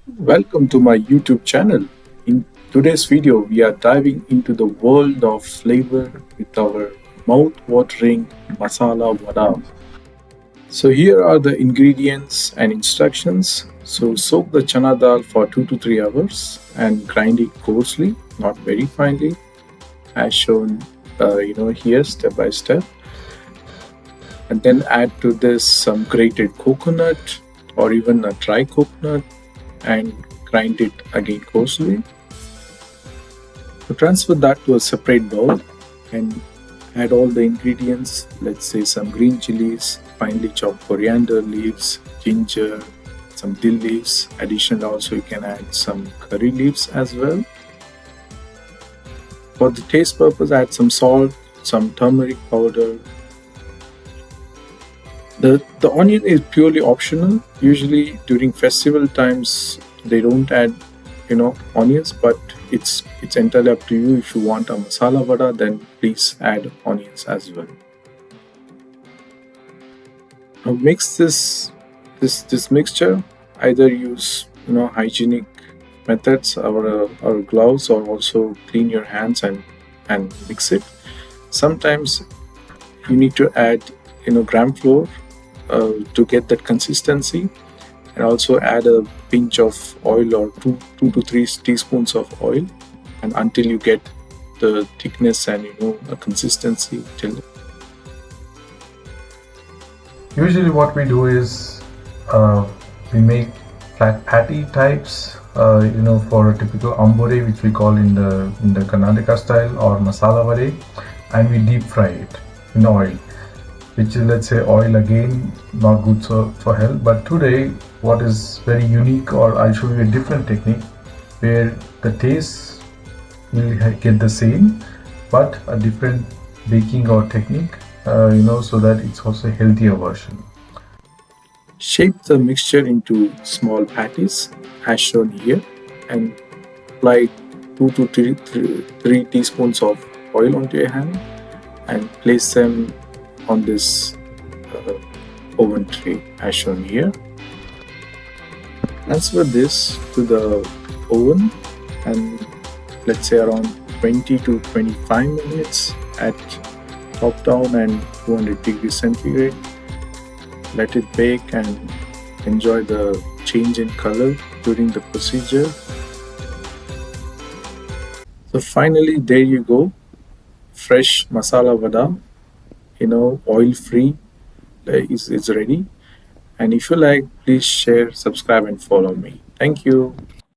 Welcome to my YouTube channel. In today's video, we are diving into the world of flavor with our mouth-watering masala vada. So here are the ingredients and instructions. So soak the chana dal for 2 to 3 hours and grind it coarsely, not very finely, as shown here step by step. And then add to this some grated coconut or even a dry coconut and grind it again coarsely. So transfer that to a separate bowl and add all the ingredients. Let's say some green chilies, finely chopped coriander leaves, ginger, some dill leaves. Additionally, also you can add some curry leaves as well. For the taste purpose, add some salt, some turmeric powder. The onion is purely optional. Usually during festival times they don't add onions, but it's entirely up to you. If you want a masala vada, then please add onions as well. Now mix this mixture. Either use hygienic methods or gloves, or also clean your hands and mix it. Sometimes you need to add gram flour to get that consistency, and also add a pinch of oil or two to three teaspoons of oil, and until you get the thickness and a consistency till. Usually what we do is we make flat patty types, for a typical ambore, which we call in the Karnataka style, or masala vade, and we deep fry it in oil, which is, let's say, oil again not good for health. But today what is very unique, or I'll show you a different technique where the taste will get the same but a different baking or technique, so that it's also a healthier version. Shape the mixture into small patties as shown here, and apply 2 to 3 teaspoons of oil onto your hand and place them on this oven tray as shown here. Transfer this to the oven, and let's say around 20 to 25 minutes at top down and 200 degrees centigrade. Let it bake and enjoy the change in color during the procedure. So finally, there you go, fresh masala vada, oil free, is ready. And if you like, please share, subscribe and follow me. Thank you.